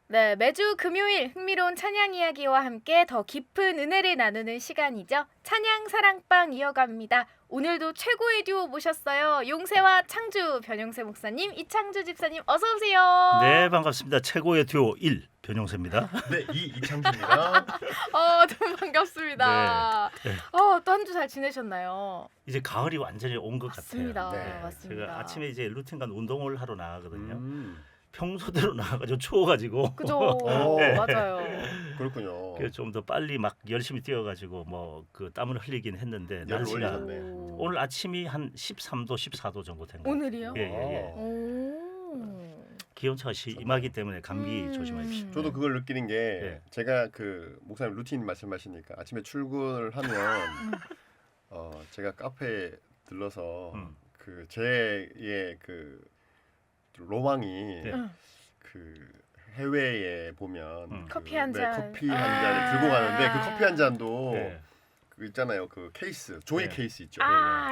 네, 매주 금요일 흥미로운 찬양 이야기와 함께 더 깊은 은혜를 나누는 시간이죠. 찬양 사랑방 이어갑니다. 오늘도 최고의 듀오 모셨어요. 용세와 창주 변용세 목사님, 이창주 집사님 어서 오세요. 네, 반갑습니다. 최고의 듀오 1 변용세입니다. 네, 이창주입니다. 너무 반갑습니다. 네. 또 한 주 잘 지내셨나요? 이제 가을이 완전히 온 것 맞습니다. 같아요. 네, 맞습니다. 제가 아침에 이제 루틴간 운동을 하러 나가거든요. 음, 평소대로 나가가지고 추워가지고 그죠? 네. 맞아요. 그렇군요. 좀 더 빨리 막 열심히 뛰어가지고 뭐 그 땀을 흘리긴 했는데 열을 날씨가 올리셨네. 오늘 아침이 한 13도, 14도 정도 된 것 같아요. 오늘이요? 예, 예, 예. 오. 기온차가 심하기 때문에 감기 조심하십시오. 저도 그걸 느끼는 게 네. 제가 그 목사님 루틴 말씀하시니까 아침에 출근을 하면 제가 카페에 들러서 그 제의 그 로망이 네. 그 해외에 보면 커피 한 잔. 커피 한 잔을 들고 가는데 그 커피 한 잔도 네. 그 있잖아요. 그 케이스, 종이 네. 케이스 있죠.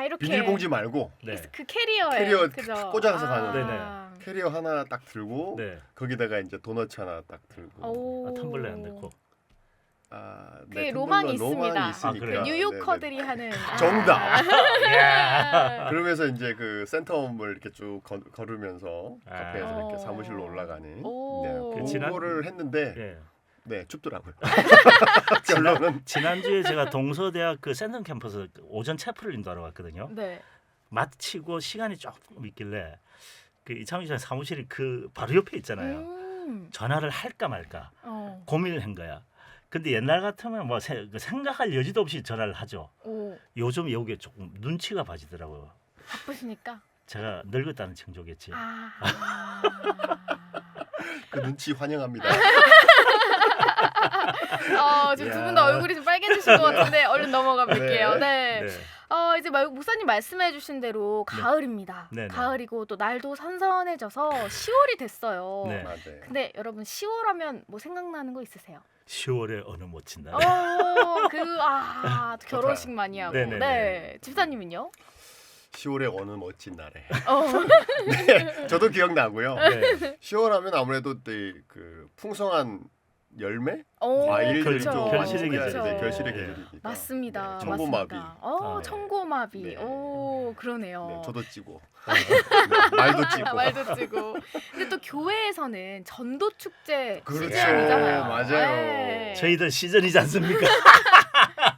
이렇게 비닐봉지 말고 네. 그 캐리어에 캐리어 그죠? 꽂아서 가는. 네네. 캐리어 하나 딱 들고 네. 거기다가 이제 도넛 하나 딱 들고. 오. 텀블러에 안 넣고. 그게 로망이 있습니다. 있으니까. 아, 그래요? 그 뉴요커들이 하는 정답. 야. 그러면서 이제 그 센텀을 이렇게 쭉 걸으면서 아. 카페에서 이렇게 사무실로 올라가는. 오. 네, 지난- 그거를 했는데 예. 네 춥더라고요. 결론은 지난주에 제가 동서대학 그 센텀 캠퍼스 오전 채플을 인도하러 갔거든요. 네. 마치고 시간이 조금 있길래 그 이창규 씨 사무실이 그 바로 옆에 있잖아요. 전화를 할까 말까 어. 고민을 한 거야. 근데 옛날 같으면 뭐 생각할 여지도 없이 전화를 하죠. 오. 요즘 여기에 조금 눈치가 봐지더라고요. 바쁘시니까. 제가 늙었다는 징조겠지. 그 눈치 환영합니다. 지금 두 분 다 얼굴이 좀 빨개지신 것 같은데 얼른 넘어가 볼게요. 네. 네. 이제 목사님 말씀해주신 대로 가을입니다. 네, 네. 가을이고 또 날도 선선해져서 10월이 됐어요. 네. 맞아요. 근데 여러분 10월하면 뭐 생각나는 거 있으세요? 10월에 어느 멋진 날. 결혼식 많이 하고. 네네네. 네. 집사님은요? 10월의 어느 멋진 날에. 어. 네, 저도 기억나고요. 네. 10월 하면 아무래도 그 풍성한 열매, 오, 과일들이 그렇죠. 좀 결실의 많이 계절이죠. 네, 결실의 네. 계절이니까. 맞습니다. 네, 청고마비. 맞습니다. 네. 청고마비. 네. 오, 그러네요. 네, 저도 찌고 네, 말도 찌고. 말도 찌고. 근데 또 교회에서는 전도 축제 그렇죠. 시즌이잖아요. 맞아요. 네. 저희들 시즌이지 않습니까?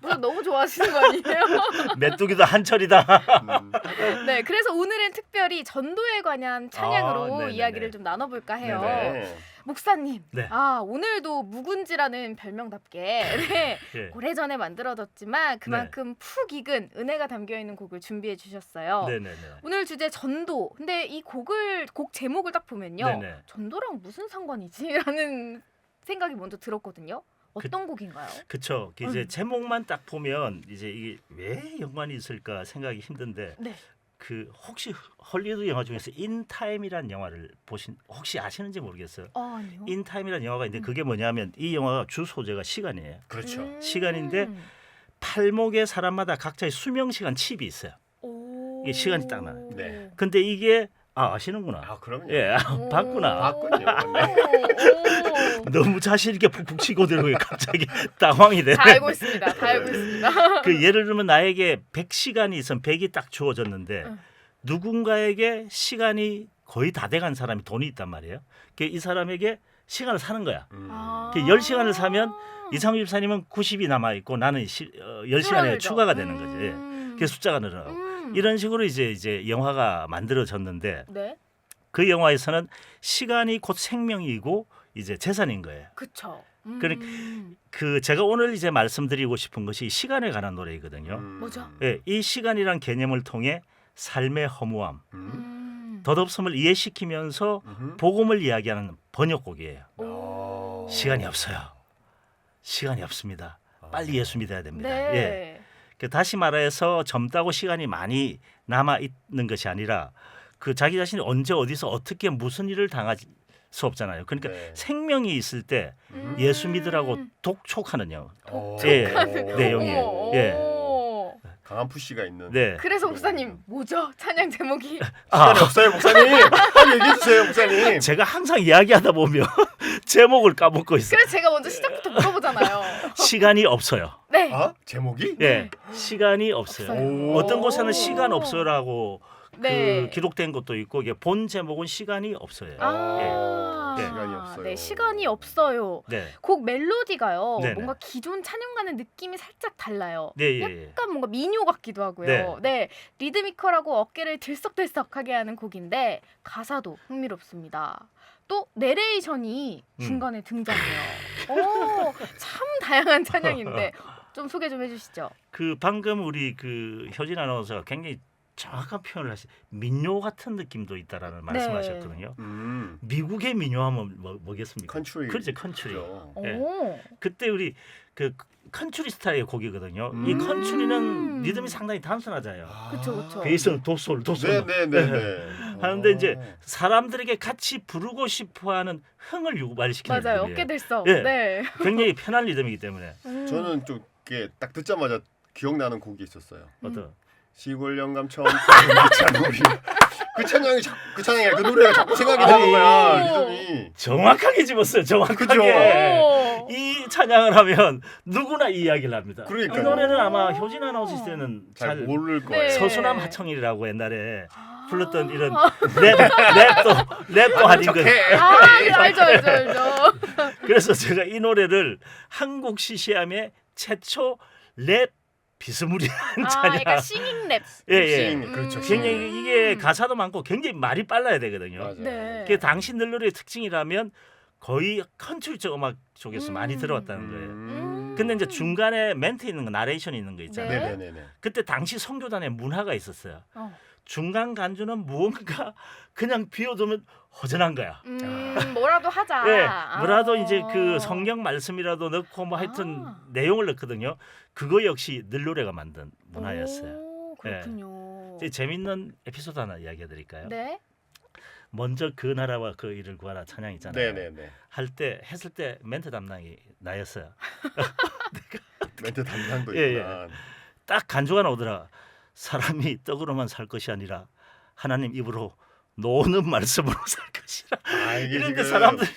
무슨 너무 좋아하시는 거 아니에요? 메뚜기도 한철이다. 네, 그래서 오늘은 특별히 전도에 관한 찬양으로 네네네. 이야기를 좀 나눠볼까 해요. 네. 목사님, 네. 오늘도 묵은지라는 별명답게 네, 예. 오래전에 만들어졌지만 그만큼 푹 익은 은혜가 담겨있는 곡을 준비해 주셨어요. 네네네. 오늘 주제 전도. 근데 이 곡 제목을 딱 보면요. 네네. 전도랑 무슨 상관이지? 라는 생각이 먼저 들었거든요. 어떤 곡인가요? 그쵸. 이제 제목만 딱 보면 이제 이게 왜 연관이 있을까 생각이 힘든데 네. 그 혹시 헐리우드 영화 중에서 인타임이라는 영화를 혹시 아시는지 모르겠어요. 아니요. 인타임이라는 영화가 있는데 그게 뭐냐면 이 영화가 주 소재가 시간이에요. 그렇죠. 시간인데 팔목의 사람마다 각자의 수명 시간 칩이 있어요. 이게 시간이 딱 나요. 네. 근데 이게 아시는구나. 아, 그럼요. 예, 봤구나. 봤군요. 네. 너무 자신 있게 푹푹 치고 들고 갑자기 당황이 되네. 다 알고 있습니다. 다 알고 있습니다. 그 예를 들면 나에게 100시간이 있으면 100이 딱 주어졌는데 응. 누군가에게 시간이 거의 다 돼간 사람이 돈이 있단 말이에요. 이 사람에게 시간을 사는 거야. 10시간을 사면 이상규 집사님은 90이 남아 있고 나는 10시간에 추가가 되는 거지. 그게 숫자가 늘어나고. 이런 식으로 이제 영화가 만들어졌는데 네. 그 영화에서는 시간이 곧 생명이고 이제 재산인 거예요. 그렇죠. 그 제가 오늘 이제 말씀드리고 싶은 것이 시간에 관한 노래이거든요. 뭐죠? 예, 이 시간이란 개념을 통해 삶의 허무함, 덧없음을 이해시키면서 복음을 이야기하는 번역곡이에요. 오. 시간이 없어요. 시간이 없습니다. 빨리 예수 믿어야 됩니다. 예. 네. 다시 말해서 젊다고 시간이 많이 남아 있는 것이 아니라 그 자기 자신이 언제 어디서 어떻게 무슨 일을 당할 수 없잖아요. 그러니까 네. 생명이 있을 때 예수 믿으라고 독촉하는 독촉하는 내용이에요. 어머, 예. 어머. 강한 푸시가 있는. 네. 그래서 목사님 뭐죠? 찬양 제목이 시간이 없어요, 목사님. 빨리 얘기해 주세요, 목사님. 제가 항상 이야기하다 보면 제목을 까먹고 있어. 그래서 제가 먼저 시작부터 물어보잖아요. 시간이 없어요. 네. 아 제목이? 예, 시간이 없어요. 없어요. 어떤 곳에는 시간 없어라고 네. 그 기록된 것도 있고 이게 본 제목은 시간이 없어요. 아, 예. 시간이 없어요. 네, 시간이 없어요. 네, 곡 멜로디가요. 네네. 뭔가 기존 찬양과는 느낌이 살짝 달라요. 네, 예, 예. 약간 뭔가 민요 같기도 하고요. 네. 리드미컬하고 어깨를 들썩들썩하게 하는 곡인데 가사도 흥미롭습니다. 또 내레이션이 중간에 등장해요. 오, 참 다양한 찬양인데 좀 소개 좀 해주시죠. 그 방금 우리 그 효진 아나운서가 굉장히 정확한 표현을 하시. 민요 같은 느낌도 있다라는 말씀하셨거든요. 미국의 민요하면 뭐겠습니까? 컨트리. 그렇죠, 컨트리. 예. 오, 그때 우리 그 컨트리 스타일의 곡이거든요. 이 컨트리는 리듬이 상당히 단순하잖아요. 그쵸, 그쵸. 베이스는 도솔. 네네네. 하는데 이제 사람들에게 같이 부르고 싶어하는 흥을 유발시키는 맞아요. 리듬이에요. 어깨 들썩. 예. 네. 굉장히 편한 리듬이기 때문에 저는 좀 이게 딱 듣자마자 기억나는 곡이 있었어요. 어떤 시골 영감 처음 타는 찬양이 그 찬양이 그 찬양이 그 노래가 자꾸 생각이 나는 거야. 리듬이. 정확하게 집었어요. 정확하게. 그죠? 오. 이 찬양을 하면 누구나 이 이야기를 합니다. 그러니까요. 이 노래는 아마 효진 아나운서 때는 잘 잘 모를 거예요. 네. 서수남 하청이라고 옛날에 아. 불렀던 이런 랩도 아닌 거. 아, 네, 알죠. 그래서 제가 이 노래를 한국 시시함의 최초 랩 비스무리한 아, 찬양. 약간 싱잉 랩. 예. 싱, 그렇죠. 굉장히 이게 가사도 많고 굉장히 말이 빨라야 되거든요. 맞아요. 네. 그게 당시 늘노래의 특징이라면 거의 컨트리적 음악 쪽에서 많이 들어왔다는 거예요. 근데 이제 중간에 멘트 있는 거, 나레이션이 있는 거 있잖아요. 네. 네네네. 그때 당시 선교단의 문화가 있었어요. 어. 중간 간주는 무언가 그냥 비워두면 허전한 거야. 뭐라도 하자. 예, 아. 뭐라도 이제 그 성경 말씀이라도 넣고 뭐 하여튼 아. 내용을 넣거든요. 그거 역시 늘노래가 만든 문화였어요. 오, 그렇군요. 이제 재밌는 에피소드 하나 이야기해 드릴까요? 네. 먼저 그 나라와 그 일을 구하라 찬양 있잖아요. 네네네. 할 때 했을 때 멘트 담당이 나였어요. 멘트 담당도 예, 있구나. 딱 간주가 나오더라. 사람이 떡으로만 살 것이 아니라 하나님 입으로 노는 말씀으로 살 것이라. 아 이게 이런데 지금 사람들이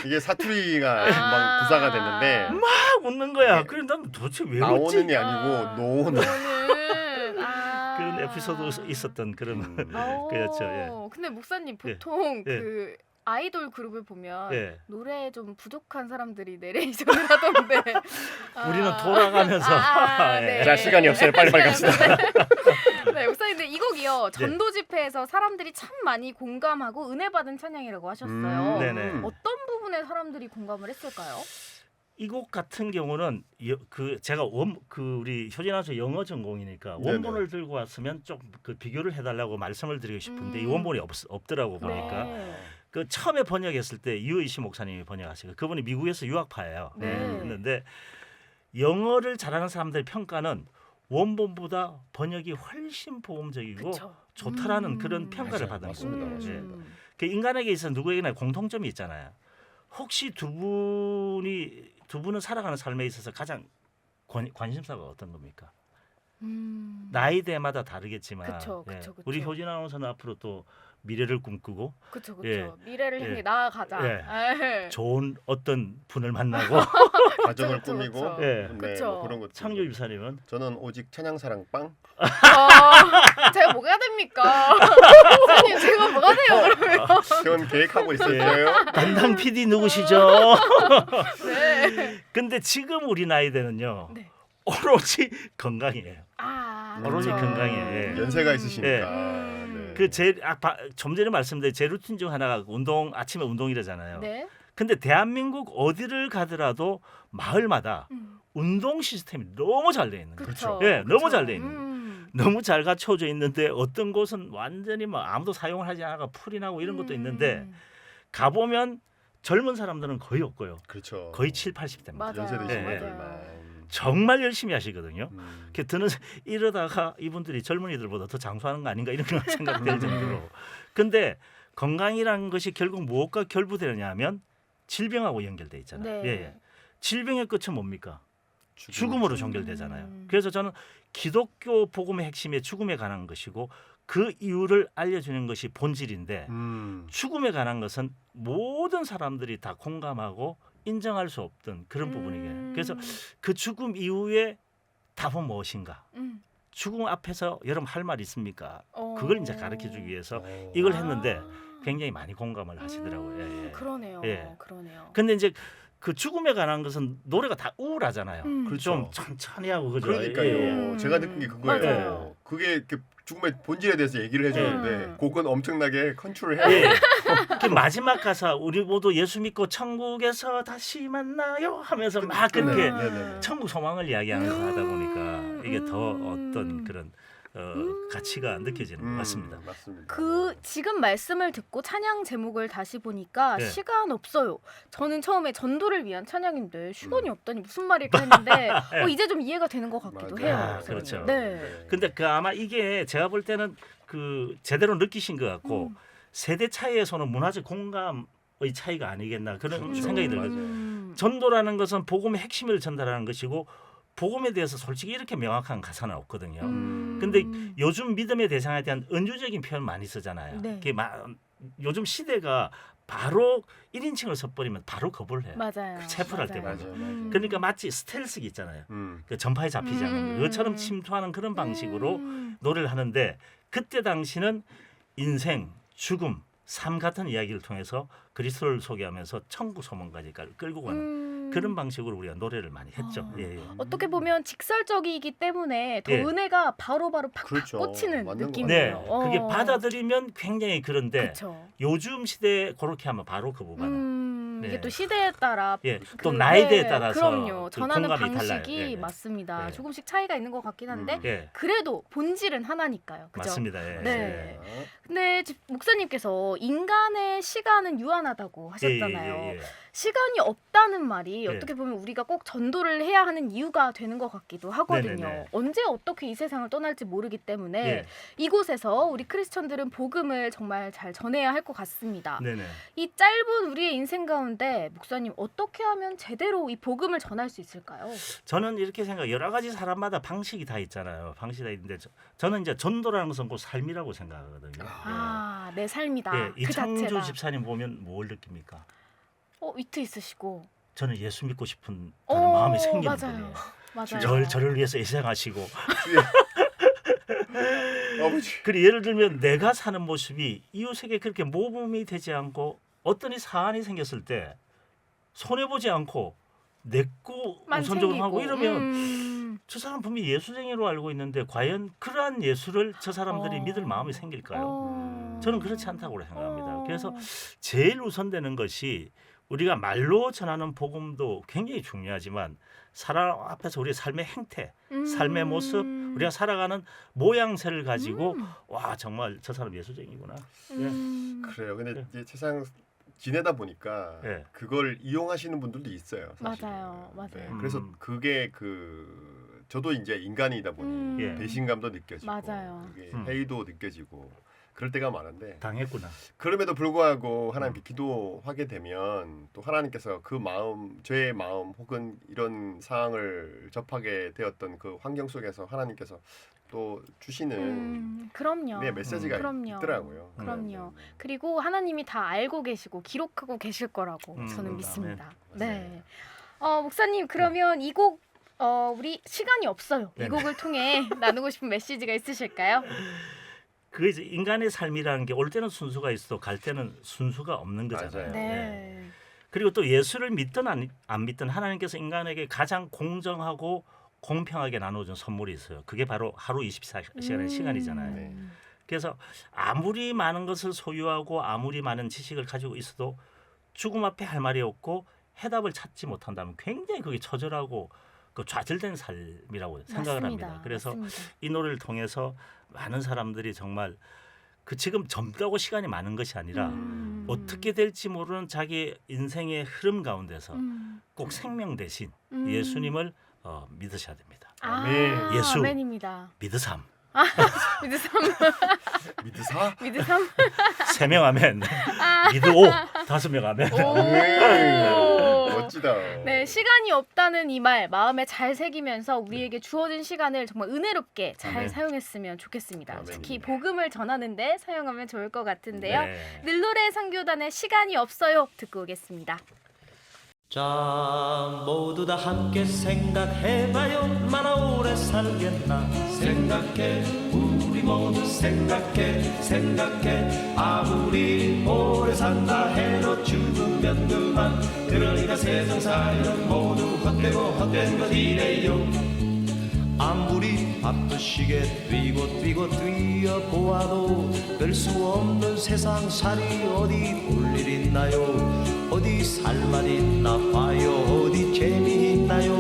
이게 사투리가 금방 구사가 됐는데 막 웃는 거야. 네. 그래 난 도대체 왜 웃지? 나오는이 아니고 노는. 그런 에피소드 있었던 그런 그렇죠. 예. 근데 목사님 보통 예. 그 아이돌 그룹을 보면 예. 노래에 좀 부족한 사람들이 내레이션을 하던데 우리는 돌아가면서 예. 자 시간이 없어요. 빨리빨리 갑시다. 네, 목사님 근데 이 곡이요 전도 집회에서 사람들이 참 많이 공감하고 은혜 받은 찬양이라고 하셨어요. 네네. 어떤 부분에 사람들이 공감을 했을까요? 이 곡 같은 경우는 그 제가 우리 효진 아나운서 영어 전공이니까 네네. 원본을 들고 왔으면 좀 그 비교를 해달라고 말씀을 드리고 싶은데 이 원본이 없더라고 보니까 네. 그 처음에 번역했을 때 유의시 목사님이 번역하시고 그분이 미국에서 유학파예요. 네. 했는데 영어를 잘하는 사람들의 평가는 원본보다 번역이 훨씬 보험적이고 그쵸. 좋다라는 그런 평가를 맞아요. 받은 맞습니다. 거예요. 맞습니다. 예. 그 인간에게 있어 누구에게나 공통점이 있잖아요. 혹시 두 분은 살아가는 삶에 있어서 가장 관심사가 어떤 겁니까? 나이대마다 다르겠지만 그쵸. 우리 효진 아나운서는 앞으로 또 미래를 꿈꾸고 그쵸. 예. 미래를 예. 향해 나아가자. 예. 예. 좋은 어떤 분을 만나고 가정을 그쵸, 꾸미고 그쵸. 예. 네, 그쵸. 뭐 그런 것. 창조 집사님은 저는 오직 찬양 사랑빵. 제가 뭐가 됩니까? 목사님 제가 뭐가 돼요 그러면? 그건 계획하고 있었어요. 담당 PD 누구시죠? 네. 근데 지금 우리 나이대는요. 네. 오로지 건강이에요. 그쵸. 오로지 건강이에요. 예. 연세가 있으시니까. 네. 네. 좀 전에 말씀드린 제 루틴 중 하나가 아침에 운동이라잖아요. 네. 근데 대한민국 어디를 가더라도 마을마다 운동 시스템이 너무 잘 돼 있는 거예요. 그쵸. 예, 너무 그쵸. 잘 돼 있는 거예요. 너무 잘 갖춰져 있는데 어떤 곳은 완전히 뭐 아무도 사용을 하지 않아가 풀이 나고 이런 것도 있는데 가보면 젊은 사람들은 거의 없고요. 그렇죠. 거의 7, 80대입니다. 맞아요. 연세 드신 예, 예. 분들만. 정말 열심히 하시거든요. 음. 그 드는 이러다가 이분들이 젊은이들보다 더 장수하는 거 아닌가 이런 생각이 들 정도로. 근데 건강이라는 것이 결국 무엇과 결부되느냐면 질병하고 연결돼 있잖아요. 네. 예. 질병의 끝은 뭡니까? 죽음. 죽음으로 종결되잖아요. 그래서 저는 기독교 복음의 핵심이 죽음에 관한 것이고 그 이유를 알려주는 것이 본질인데 죽음에 관한 것은 모든 사람들이 다 공감하고 인정할 수 없던 그런 부분이에요. 그래서 그 죽음 이후에 답은 무엇인가? 죽음 앞에서 여러분 할 말 있습니까? 그걸 이제 가르쳐주기 위해서 이걸 했는데 굉장히 많이 공감을 하시더라고요. 예, 예. 그러네요. 예. 그러네요. 근데 이제 그 죽음에 관한 것은 노래가 다 우울하잖아요. 그렇죠. 좀 천천히 하고 그죠. 그러니까요. 예, 예. 제가 느낀 게 그거예요. 맞아요. 그게 이렇게 죽음의 본질에 대해서 얘기를 해주는데 곡은 엄청나게 컨트롤해야 예. 돼요. 그 마지막 가사 우리 모두 예수 믿고 천국에서 다시 만나요 하면서 막 그렇게 네네네. 천국 소망을 이야기하는 거 하다 보니까 이게 더 어떤 그런 가치가 느껴지는 것 같습니다. 맞습니다. 그 지금 말씀을 듣고 찬양 제목을 다시 보니까 네. 시간 없어요. 저는 처음에 전도를 위한 찬양인데 시간이 없다니 무슨 말일까 했는데 이제 좀 이해가 되는 것 같기도 맞아요. 해요. 아, 목사님. 그렇죠. 네. 근데 그 아마 이게 제가 볼 때는 그 제대로 느끼신 것 같고 세대 차이에서는 문화적 공감의 차이가 아니겠나 그런 그렇죠. 생각이 들어요. 맞아요. 전도라는 것은 복음의 핵심을 전달하는 것이고 복음에 대해서 솔직히 이렇게 명확한 가사는 없거든요. 근데 요즘 믿음의 대상에 대한 은유적인 표현 많이 쓰잖아요. 네. 그게 요즘 시대가 바로 1인칭을 써버리면 바로 거부를 해요. 맞아요. 체포할 맞아요. 때마다. 맞아요. 그러니까 마치 스텔스기 있잖아요. 그 전파에 잡히지 않는 그것처럼 침투하는 그런 방식으로 노래를 하는데 그때 당시는 인생, 죽음, 삶 같은 이야기를 통해서 그리스도를 소개하면서 천국 소망까지 끌고 가는 그런 방식으로 우리가 노래를 많이 했죠. 예, 예. 어떻게 보면 직설적이기 때문에 더 예. 은혜가 바로바로 팍팍 그렇죠. 꽂히는 맞는 것 느낌이에요. 네, 그게 받아들이면 굉장히 그런데 그렇죠. 요즘 시대에 그렇게 하면 바로 거부받는. 이게 네. 또 시대에 따라 예, 또 나이대에 네, 따라서 그럼요. 그 전하는 공감이 방식이 달라요. 예, 예. 맞습니다. 예. 조금씩 차이가 있는 것 같긴 한데 예, 그래도 본질은 하나니까요. 그죠? 맞습니다. 예, 네. 예. 근데 목사님께서 인간의 시간은 유한하다고 하셨잖아요. 예, 예, 예. 시간이 없다는 말이 예. 어떻게 보면 우리가 꼭 전도를 해야 하는 이유가 되는 것 같기도 하거든요. 네네네. 언제 어떻게 이 세상을 떠날지 모르기 때문에 예. 이곳에서 우리 크리스천들은 복음을 정말 잘 전해야 할 것 같습니다. 네네. 이 짧은 우리의 인생 가운데 목사님 어떻게 하면 제대로 이 복음을 전할 수 있을까요? 저는 이렇게 생각. 여러 가지 사람마다 방식이 다 있잖아요. 방식이 다 있는데 저는 이제 전도라는 것은 곧 삶이라고 생각하거든요. 내 삶이다. 예, 그 이창주 자체다. 집사님 보면 뭘 느낍니까? 위트 있으시고. 저는 예수 믿고 싶은 마음이 생기는 맞아요. 분이에요. 맞아요. 저를 위해서 희생하시고. 아버지. 그리고 예를 들면 내가 사는 모습이 이웃에게 그렇게 모범이 되지 않고 어떤 사안이 생겼을 때 손해 보지 않고 내거 우선적으로 하고 이러면 저 사람 분명히 예수쟁이로 알고 있는데 과연 그러한 예수를 저 사람들이 믿을 마음이 생길까요? 저는 그렇지 않다고 생각합니다. 그래서 제일 우선되는 것이 우리가 말로 전하는 복음도 굉장히 중요하지만 사람 앞에서 우리의 삶의 행태, 삶의 모습, 우리가 살아가는 모양새를 가지고 와 정말 저 사람 예수쟁이구나. 그래요. 근데 네. 이제 세상 지내다 보니까 네. 그걸 이용하시는 분들도 있어요. 사실은. 맞아요. 맞아요. 네, 그래서 그게 저도 이제 인간이다 보니 예. 배신감도 느껴지고 맞아요. 그게 회의도 느껴지고 그럴 때가 많은데 당했구나. 그럼에도 불구하고 하나님께 기도하게 되면 또 하나님께서 그 마음, 저의 마음 혹은 이런 상황을 접하게 되었던 그 환경 속에서 하나님께서 또 주시는 그럼요. 네, 메시지가 그럼요. 있더라고요. 그럼요. 네. 그리고 하나님이 다 알고 계시고 기록하고 계실 거라고 저는 아멘. 믿습니다. 네. 네. 목사님 그러면 이 곡 우리 시간이 없어요. 이 네네. 곡을 통해 나누고 싶은 메시지가 있으실까요? 그 이제 인간의 삶이라는 게 올 때는 순수가 있어 갈 때는 순수가 없는 거잖아요. 맞아요. 네. 그리고 또 예수를 믿든 안 믿든 하나님께서 인간에게 가장 공정하고 공평하게 나눠준 선물이 있어요. 그게 바로 하루 24시간의 시간이잖아요. 네. 그래서 아무리 많은 것을 소유하고 아무리 많은 지식을 가지고 있어도 죽음 앞에 할 말이 없고 해답을 찾지 못한다면 굉장히 그게 처절하고 그 좌절된 삶이라고 생각을 맞습니다. 합니다. 그래서 맞습니다. 이 노래를 통해서 많은 사람들이 정말 그 지금 젊다고 시간이 많은 것이 아니라 어떻게 될지 모르는 자기 인생의 흐름 가운데서 꼭 생명 대신 예수님을 믿으셔야 됩니다. 아멘. 예수. 아멘입니다. 믿으삼. 믿으삼. 믿으사? 믿으삼. 3명 하면 믿으오 5명 하면 오. 멋지다. 합시다. 네, 시간이 없다는 이 말 마음에 잘 새기면서 우리에게 주어진 시간을 정말 은혜롭게 잘 아멘. 사용했으면 좋겠습니다. 아멘입니다. 특히 복음을 전하는데 사용하면 좋을 것 같은데요. 네. 늘노래 선교단의 시간이 없어요 듣고 오겠습니다. 자 모두 다 함께 생각해봐요. 얼마나 오래 살겠나. 생각해 우리 모두 생각해 아무리 오래 산다 해도 죽으면 그만. 그러니까 세상 살이는 모두 헛된 것이래요. 아무리 바쁘시게 뛰고 뛰어보아도 별 수 없는 세상살이 어디 볼 일 있나요. 어디 살만 있나 봐요. 어디 재미 있나요.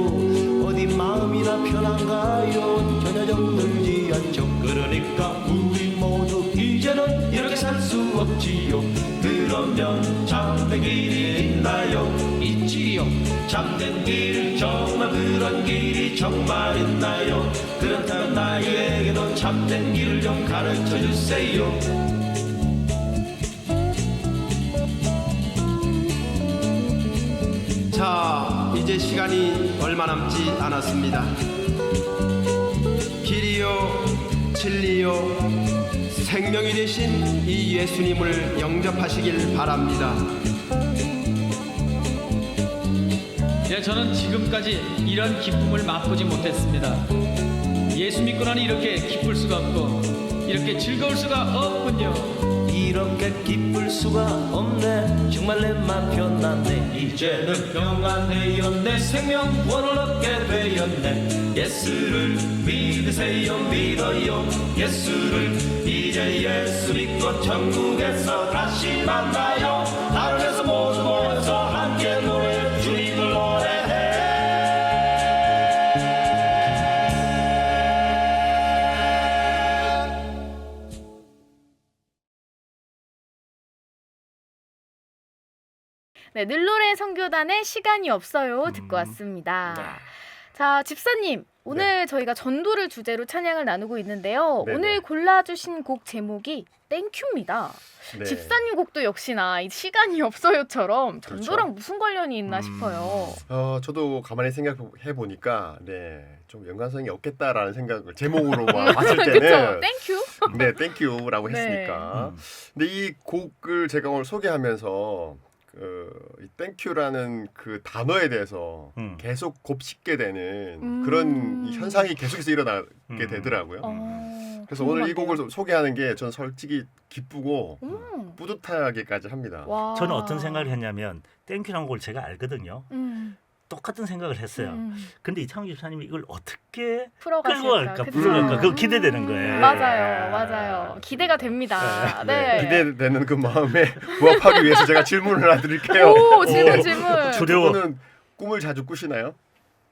어디 마음이나 편한가요. 전혀 좀 들지 않죠. 그러니까 우리 모두 이제는 이렇게 살 수 없지요. 그러면 참된 길이 있나요. 있지요. 참된 길 정말 그런 길이 정말 있나요. 그렇다면 나에게도 참된 길을 좀 가르쳐 주세요. 자, 이제 시간이 얼마 남지 않았습니다. 길이요, 진리요, 생명이 되신 이 예수님을 영접하시길 바랍니다. 예, 저는 지금까지 이런 기쁨을 맛보지 못했습니다. 예수 믿고 나니 이렇게 기쁠 수가 없고 이렇게 즐거울 수가 없군요. 이렇게 기쁠 수가 없네. 정말 내 맘 편한데 이제는 평안되었네. 생명 구원을 얻게 되었네. 예수를 믿으세요. 믿어요 예수를. 이제 예수 믿고 천국에서 다시 만나요. 하늘에서 모두 모여서 함께 노래 주님을 노래해. 네, 늘노래 선교단의 시간이 없어요 듣고 왔습니다. 네. 자, 집사님 오늘 저희가 전도를 주제로 찬양을 나누고 있는데요. 네네. 오늘 골라주신 곡 제목이 땡큐입니다. 네. 집사님 곡도 역시나 이 시간이 없어요처럼 전도랑 그렇죠. 무슨 관련이 있나 싶어요. 저도 가만히 생각해 보니까 좀 연관성이 없겠다라는 생각을 제목으로만 봤을 그쵸? 때는 땡큐? 네, 땡큐라고 네. 했으니까. 근데 이 곡을 제가 오늘 소개하면서 이 땡큐라는 그 단어에 대해서 계속 곱씹게 되는 그런 이 현상이 계속해서 일어나게 되더라고요. 그래서 오늘 이 곡을 소개하는 게 전 솔직히 기쁘고 뿌듯하게까지 합니다. 와. 저는 어떤 생각을 했냐면 땡큐라는 곡을 제가 알거든요. 똑같은 생각을 했어요. 근데 이창훈 집사님이 이걸 어떻게 끌고 갈까, 그쵸? 부르갈까, 그거 기대되는 거예요. 맞아요. 기대가 됩니다. 네. 기대되는 그 마음에 부합하기 위해서 제가 질문을 하나 드릴게요. 오, 질문. 두려워. 두분은 꿈을 자주 꾸시나요?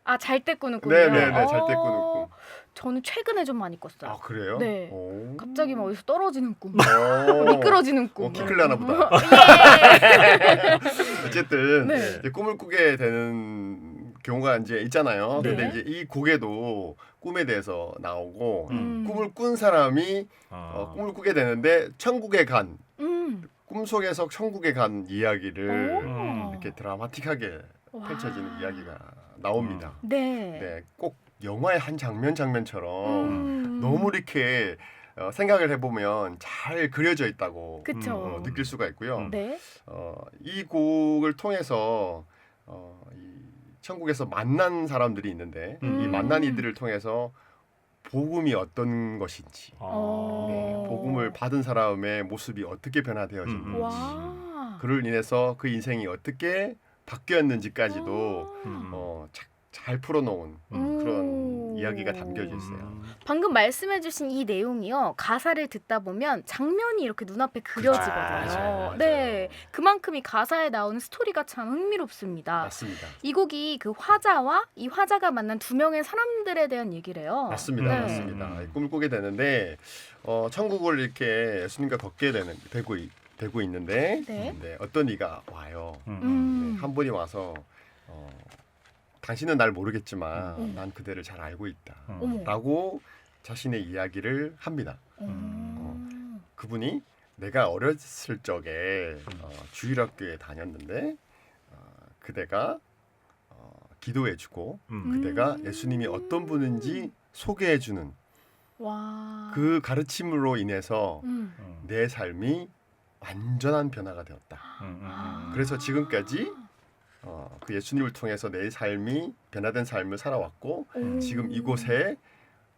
아, 잘 때 꾸는 꿈이요? 네네네, 잘 때 꾸는 꿈. 저는 최근에 좀 많이 꿨어요. 아, 그래요? 네. 오. 갑자기 막 어디서 떨어지는 꿈, 오. 미끄러지는 꿈. 키 클라나 보다. 예. 어쨌든 네. 이제 꿈을 꾸게 되는 경우가 이제 있잖아요. 네. 근데 이제 이 곡에도 꿈에 대해서 나오고 꿈을 꾼 사람이 어. 꿈을 꾸게 되는데 천국에 간 음. 꿈속에서 천국에 간 이야기를 오. 이렇게 드라마틱하게 와. 펼쳐지는 이야기가 나옵니다. 네. 네, 꼭 영화의 한 장면처럼 음. 너무 이렇게 생각을 해보면 잘 그려져 있다고 그쵸. 느낄 수가 있고요. 네. 이 곡을 통해서 이 천국에서 만난 사람들이 있는데 이 만난 이들을 통해서 복음이 어떤 것인지, 어. 복음을 받은 사람의 모습이 어떻게 변화되어지는지, 와. 그를 인해서 그 인생이 어떻게 바뀌었는지까지도 아. 잘 풀어놓은 그런 음. 이야기가 담겨져 있어요. 방금 말씀해주신 이 내용이요. 가사를 듣다 보면 장면이 이렇게 눈앞에 그려지거든요. 맞아요. 네, 그만큼 이 가사에 나오는 스토리가 참 흥미롭습니다. 맞습니다. 이 곡이 그 화자와 이 화자가 만난 두 명의 사람들에 대한 얘기래요. 맞습니다. 네. 맞습니다. 꿈을 꾸게 되는데 천국을 이렇게 예수님과 걷게 되고 있는데 네. 어떤 이가 와요. 음. 한 분이 와서 당신은 날 모르겠지만 난 그대를 잘 알고 있다. 어머. 라고 자신의 이야기를 합니다. 음. 그분이 내가 어렸을 적에 주일학교에 다녔는데 그대가 기도해주고 그대가 예수님이 어떤 분인지 소개해주는 와. 그 가르침으로 인해서 음. 내 삶이 완전한 변화가 되었다. 그래서 지금까지 그 예수님을 통해서 내 삶이 변화된 삶을 살아왔고 지금 이곳에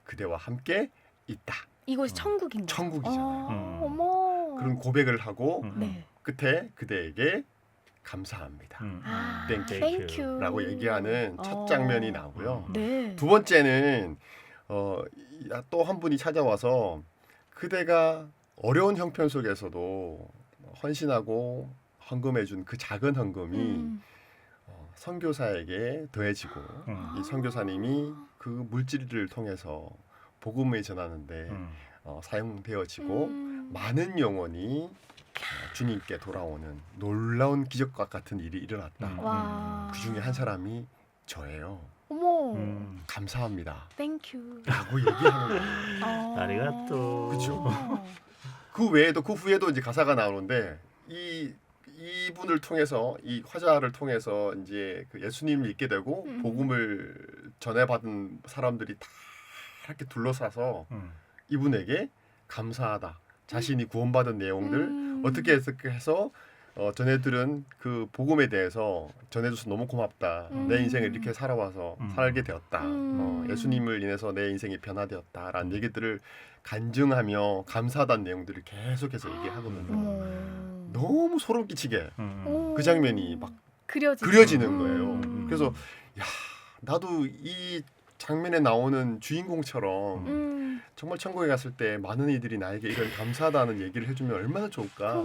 그대와 함께 있다. 이곳이 천국인 거예요. 천국이잖아요. 어머. 그런 고백을 하고 네. 끝에 그대에게 감사합니다. 아, Thank you. 땡큐. 라고 얘기하는 첫 장면이 나오고요. 네. 두 번째는 또 한 분이 찾아와서 그대가 어려운 형편 속에서도 헌신하고 헌금해준 그 작은 헌금이 선교사에게 더해지고 이 선교사님이 그 물질을 통해서 복음을 전하는데 사용되어지고 많은 영혼이 주님께 돌아오는 놀라운 기적과 같은 일이 일어났다. 와. 그 중에 한 사람이 저예요. 어머. 감사합니다. 땡큐. 라고 얘기하는 거예요. 아리가또. 그쵸. 그 외에도 그 후에도 이제 가사가 나오는데 이분을 통해서 이 화자를 통해서 이제 그 예수님을 믿게 되고 복음을 전해받은 사람들이 다 이렇게 둘러싸서 이분에게 감사하다. 자신이 구원받은 내용들 어떻게 해서 전해들은 그 복음에 대해서 전해줘서 너무 고맙다. 내 인생을 이렇게 살아와서 살게 되었다. 예수님을 인해서 내 인생이 변화되었다라는 얘기들을 간증하며 감사하다는 내용들을 계속해서 얘기하거든요. 너무 소름 끼치게 그 장면이 막 그려지는 거예요. 그래서 야 나도 이 장면에 나오는 주인공처럼 정말 천국에 갔을 때 많은 이들이 나에게 이런 감사하다는 얘기를 해주면 얼마나 좋을까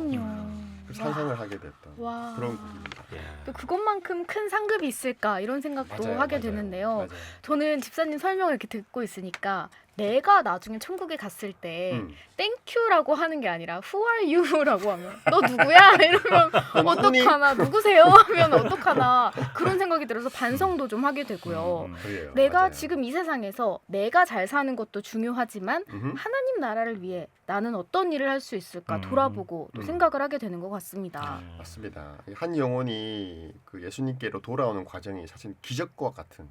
상상을 하게 됐던 와. 그런 곡입니다. 또 그것만큼 큰 상급이 있을까 이런 생각도 하게 되는데요. 맞아요. 저는 집사님 설명을 이렇게 듣고 있으니까 내가 나중에 천국에 갔을 때 땡큐라고 하는 게 아니라 Who are you라고 하면 너 누구야? 이러면 어떡하나 누구세요? 하면 어떡하나 그런 생각이 들어서 반성도 좀 하게 되고요. 그래요. 내가 맞아요. 지금 이 세상에서 내가 잘 사는 것도 중요하지만 하나님 나라를 위해 나는 어떤 일을 할 수 있을까 돌아보고 또 생각을 하게 되는 것 같습니다. 맞습니다. 한 영혼이 그 예수님께로 돌아오는 과정이 사실 기적과 같은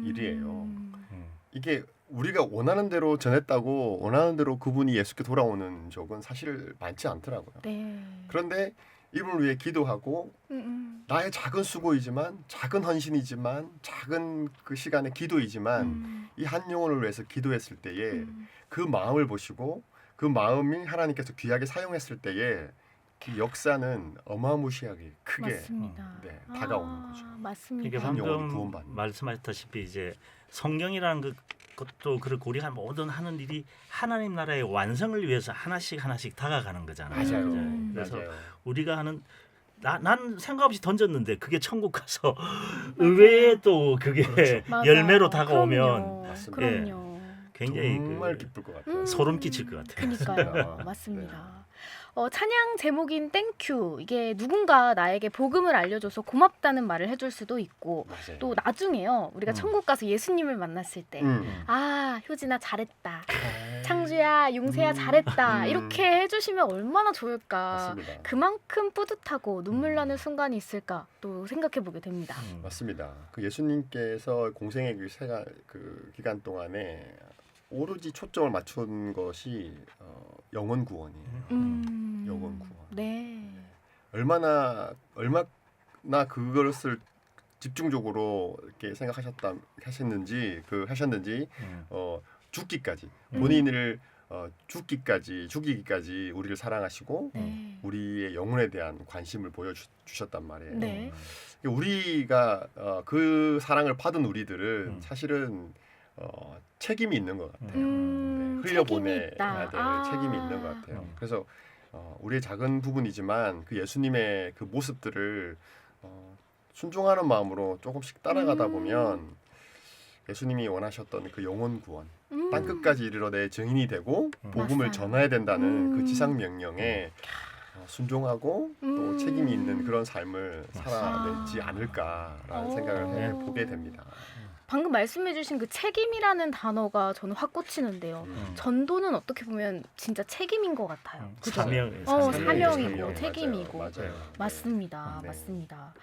일이에요. 이게 우리가 원하는 대로 전했다고 원하는 대로 그분이 예수께 돌아오는 적은 사실 많지 않더라고요. 네. 그런데 이분을 위해 기도하고 나의 작은 수고이지만 작은 헌신이지만 작은 그 시간의 기도이지만 이 한 영혼을 위해서 기도했을 때에 그 마음을 보시고 그 마음이 하나님께서 귀하게 사용했을 때에 그 역사는 어마무시하게 크게 맞습니다. 다가오는 거죠. 맞습니다. 이게 한 영혼이 방금 구원받는. 말씀하셨다시피 이제 성경이라는 것도 그렇고 우리가 모든 하는 일이 하나님 나라의 완성을 위해서 하나씩 다가가는 거잖아요. 맞아요. 그래서 맞아요. 우리가 하는 난 생각 없이 던졌는데 그게 천국 가서 의외에 또 그게 맞아요. 열매로 다가오면 그럼요. 맞습니다. 그럼요. 굉장히 정말 기쁠 것 같아요. 소름 끼칠 것 같아요. 그러니까요. 맞습니다. 찬양 제목인 땡큐 이게 누군가 나에게 복음을 알려줘서 고맙다는 말을 해줄 수도 있고 맞아요. 또 나중에요 우리가 천국 가서 예수님을 만났을 때 효진아 잘했다 창주야 용세야 잘했다 이렇게 해주시면 얼마나 좋을까 맞습니다. 그만큼 뿌듯하고 눈물 나는 순간이 있을까 또 생각해 보게 됩니다. 맞습니다. 그 예수님께서 공생의 그 기간 동안에 오로지 초점을 맞춘 것이 영혼 구원이에요. 영혼 구원. 네. 얼마나 그것을 집중적으로 이렇게 하셨는지 죽기까지 본인을 죽이기까지 우리를 사랑하시고 네. 우리의 영혼에 대한 관심을 보여주셨단 말이에요. 네. 우리가 그 사랑을 받은 우리들은 사실은 책임이 있는 것 같아요. 흘려보내야 될 책임이 있는 것 같아요. 그래서 우리의 작은 부분이지만 그 예수님의 그 모습들을 순종하는 마음으로 조금씩 따라가다 보면 예수님이 원하셨던 그 영혼 구원, 땅 끝까지 이르러 내 증인이 되고 복음을 맞아요. 전해야 된다는 그 지상 명령에 순종하고 또 책임이 있는 그런 삶을 살아내지 않을까라는 생각을 해보게 됩니다. 방금 말씀해주신 그 책임이라는 단어가 저는 확 꽂히는데요. 전도는 어떻게 보면 진짜 책임인 것 같아요. 그죠? 사명이고 책임이고. 맞아요. 맞습니다. 네. 맞습니다.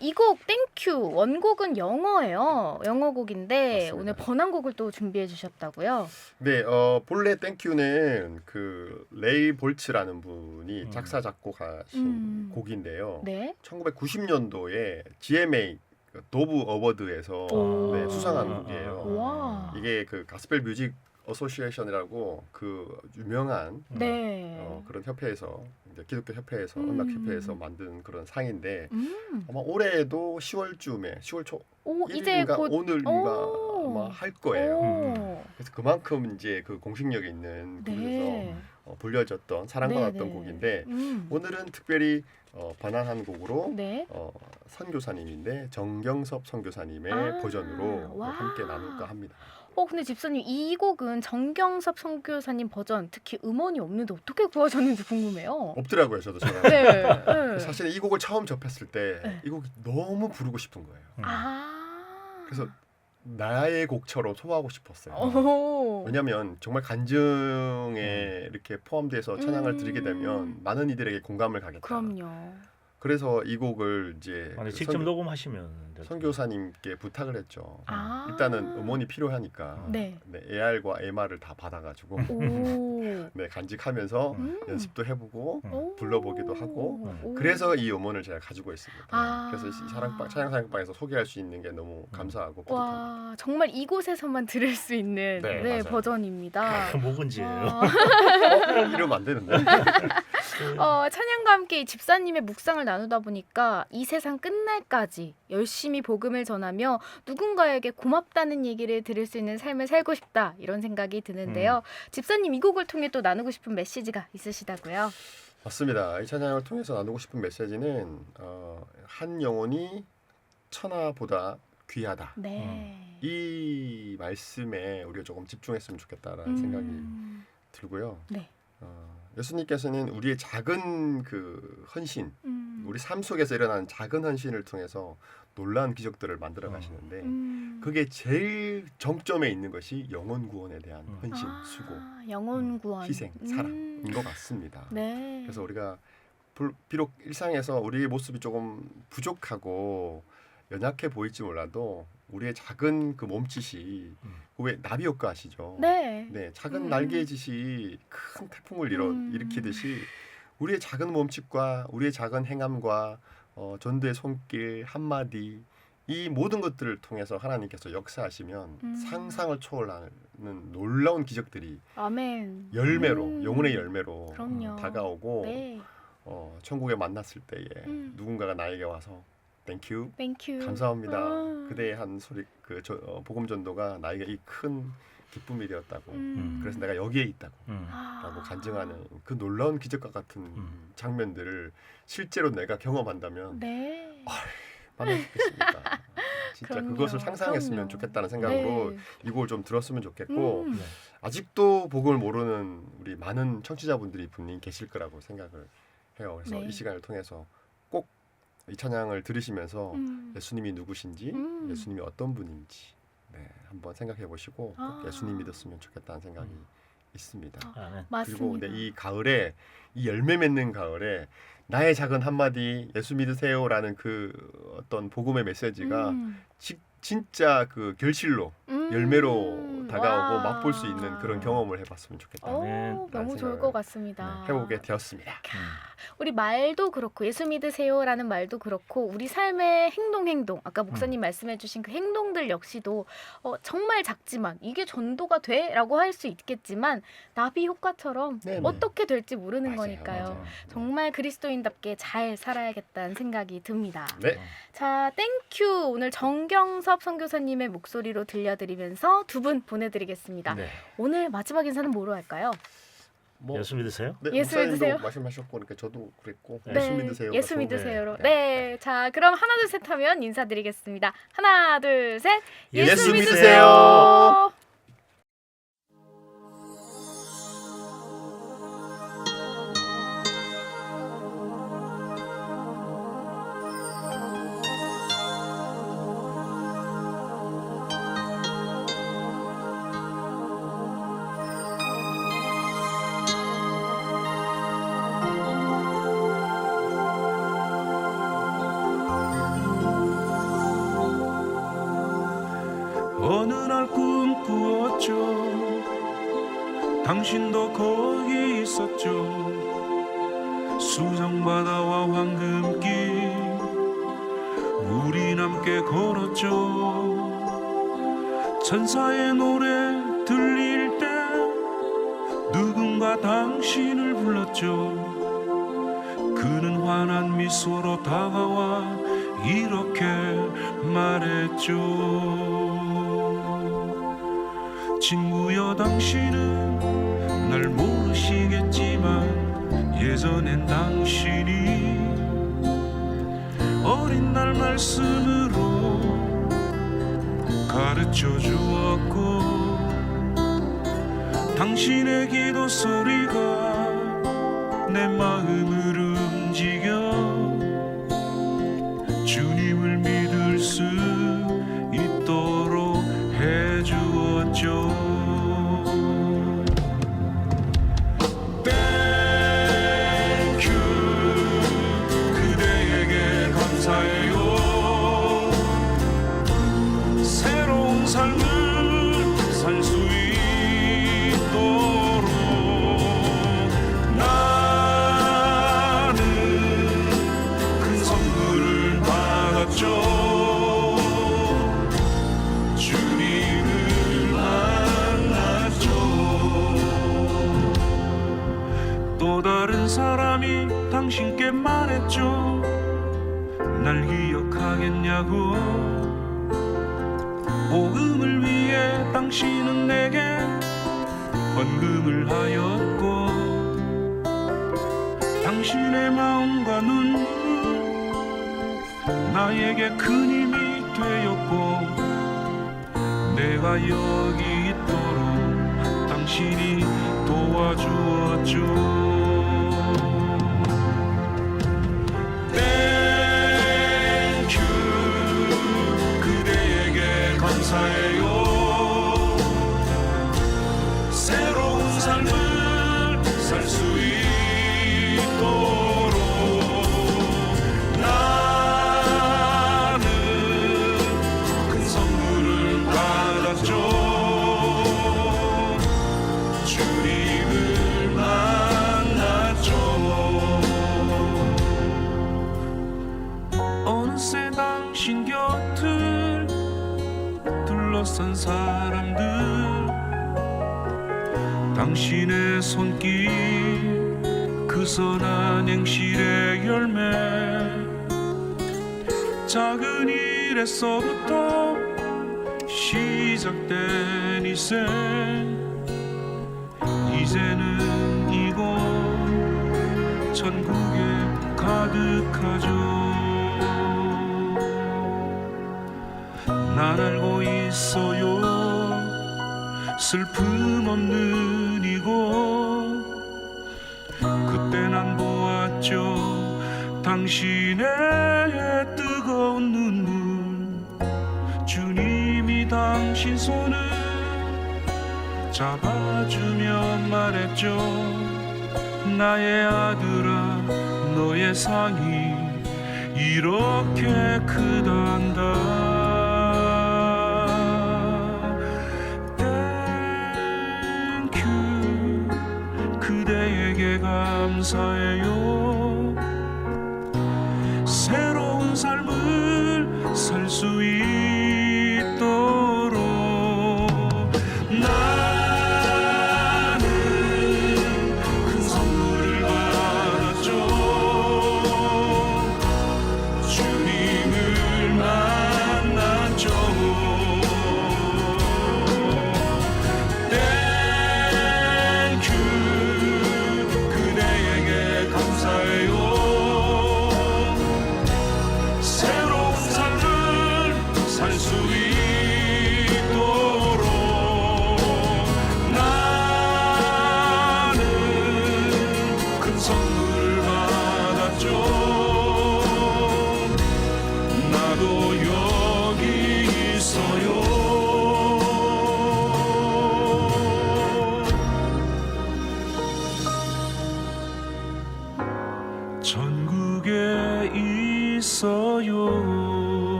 이 곡 땡큐 원곡은 영어예요. 영어곡인데 맞습니다. 오늘 번안곡을 또 준비해 주셨다고요. 네, 본래 땡큐는 그 레이 볼츠라는 분이 작사 작곡하신 곡인데요. 네. 1990년도에 GMA 도브 어워드에서 오. 네, 수상한 곡이에요. 와. 이게 그 가스펠 뮤직 어소시에이션이라고 그 유명한 네. 그런 협회에서 이제 기독교 협회에서 음악 협회에서 만든 그런 상인데 음. 아마 올해도 10월쯤에 10월 초 오 이제 1일인가 곧 오늘인가 오. 아마 할 거예요. 오. 그래서 그만큼 이제 그 공식력이 있는 곡에서 네. 불려졌던 사랑받았던 네, 네. 곡인데 음. 오늘은 특별히 번안한 곡으로 네. 선교사님인데 정경섭 선교사님의 아, 버전으로 와. 함께 나눌까 합니다. 근데 집사님 이 곡은 정경섭 선교사님 버전 특히 음원이 없는데 어떻게 구하셨는지 궁금해요. 없더라고요, 저도 전화. 네. 네. 사실 이 곡을 처음 접했을 때 네. 이 곡이 너무 부르고 싶은 거예요. 아. 그래서 나의 곡처럼 소화하고 싶었어요. 오. 왜냐하면 정말 간증에 이렇게 포함돼서 찬양을 드리게 되면 많은 이들에게 공감을 가겠다. 그럼요. 그래서 이 곡을 이제 아니, 직접 녹음하시면 되죠. 선교사님께 부탁을 했죠. 아. 일단은 음원이 필요하니까 네. AR과 MR을 다 받아가지고 오. 네, 간직하면서 연습도 해보고 오. 불러보기도 하고 오. 그래서 이 음원을 제가 가지고 있습니다. 아. 그래서 이 찬양 사랑방에서 소개할 수 있는 게 너무 감사하고 뿌듯합니다. 와 정말 이곳에서만 들을 수 있는 네, 네, 맞아요. 버전입니다. 묵은지예요. 와. 이러면 안 되는데. 찬양과 함께 이 집사님의 묵상을 나누다 보니까 이 세상 끝날까지 열심히 복음을 전하며 누군가에게 고맙다는 얘기를 들을 수 있는 삶을 살고 싶다 이런 생각이 드는데요. 집사님 이 곡을 통해 또 나누고 싶은 메시지가 있으시다고요? 맞습니다. 이 찬양을 통해서 나누고 싶은 메시지는 한 영혼이 천하보다 귀하다. 네. 이 말씀에 우리가 조금 집중했으면 좋겠다라는 생각이 들고요. 네. 예수님께서는 우리의 작은 그 헌신, 우리 삶 속에서 일어나는 작은 헌신을 통해서 놀라운 기적들을 만들어 가시는데 그게 제일 정점에 있는 것이 영혼 구원에 대한 헌신, 수고, 영혼 구원, 희생, 사랑인 것 같습니다. 네. 그래서 우리가 비록 일상에서 우리의 모습이 조금 부족하고 연약해 보일지 몰라도 우리의 작은 그 몸짓이 왜 나비 효과 아시죠? 네. 네, 작은 날개짓이 큰 태풍을 일으키듯이 우리의 작은 몸짓과 우리의 작은 행함과 전도의 손길 한마디 이 모든 것들을 통해서 하나님께서 역사하시면 상상을 초월하는 놀라운 기적들이 아멘. 열매로 영혼의 열매로 그럼요. 다가오고 네. 천국에 만났을 때에 누군가가 나에게 와서 땡큐 땡큐. 감사합니다. 그대의 한 소리 복음 전도가 나에게 이 큰 기쁨이 되었다고. 그래서 내가 여기에 있다고. 라고 간증하는 그 놀라운 기적과 같은 장면들을 실제로 내가 경험한다면 네. 얼마나 좋겠습니까? 진짜 그럼요. 그것을 상상했으면 그럼요. 좋겠다는 생각으로 네. 이 곡을 좀 들었으면 좋겠고 음. 아직도 복음을 모르는 우리 많은 청취자분들이 분명히 계실 거라고 생각을 해요. 그래서 네. 이 시간을 통해서 꼭 이 찬양을 들으시면서 예수님이 누구신지 예수님이 어떤 분인지 한번 생각해 보시고 꼭 예수님 믿었으면 좋겠다는 생각이 있습니다. 그리고 맞습니다. 이 가을에 이 열매 맺는 가을에 나의 작은 한마디 예수 믿으세요라는 그 어떤 복음의 메시지가 진짜 그 결실로 열매로 다가오고 와. 맛볼 수 있는 그런 경험을 해봤으면 좋겠다. 너무 좋을 것 같습니다. 해보게 되었습니다. 우리 말도 그렇고 예수 믿으세요라는 말도 그렇고 우리 삶의 행동 아까 목사님 말씀해주신 그 행동들 역시도 정말 작지만 이게 전도가 돼라고 할 수 있겠지만 나비 효과처럼 네네. 어떻게 될지 모르는 맞아요, 거니까요. 맞아요. 정말 그리스도인답게 잘 살아야겠다는 생각이 듭니다. 네. 자, 땡큐 오늘 정경섭 선교사님의 목소리로 들려드리면서 두 분 보내드리겠습니다. 네. 오늘 마지막 인사는 뭐로 할까요? 예수 믿으세요? 네, 예수 목사님도 믿으세요? 말씀하셨고 그러니까 저도 그랬고 네, 예수 믿으세요. 예수 믿으세요로. 네. 자, 그럼 하나 둘 셋 하면 인사드리겠습니다. 하나 둘 셋. 예수 믿으세요. 어느 날 꿈꾸었죠. 당신도 거기 있었죠. 수정바다와 황금길 우린 함께 걸었죠. 천사의 노래 들릴 때 누군가 당신을 불렀죠. 그는 환한 미소로 다가와 이렇게 말했죠. 친구여, 당신은 날 모르시겠지만 예전엔 당신이 어린 날 말씀으로 가르쳐 주었고, 당신의 기도 소리가 내 마음을 움직여 주님을 믿을 수 있도록 해주었죠. 땡큐, 그대에게 감사해요. 새로운 삶을 살 수 있도록 나는 큰 선물을 받았죠. 주님을 만났죠. 또 다른 사람이 당신께 말했죠. 날 기억하겠냐고. 복음을 위해 당신은 내게 헌금을 하였고, 당신의 마음과 눈물 나에게 큰 힘이 되었고, 내가 여기 있도록 당신이 도와주었죠. 땡큐, 그대에게 감사해요. 새로운 삶을 살 수 있도록 나는 큰 선물을 받았죠. 주님을 만났죠. 어느새 당신 곁을 둘러싼 사람들, 당신의 손길, 그 선한 행실의 열매, 작은 일에서부터 시작된 이 생, 이제는 이곳 천국에 가득하죠. 난 알고 있어요. 슬픔 없는 이곳, 그때 난 보았죠. 당신의 뜨거운 눈물, 주님이 당신 손을 잡아주며 말했죠. 나의 아들아, 너의 상이 이렇게 크단다. 그대에게 감사해요.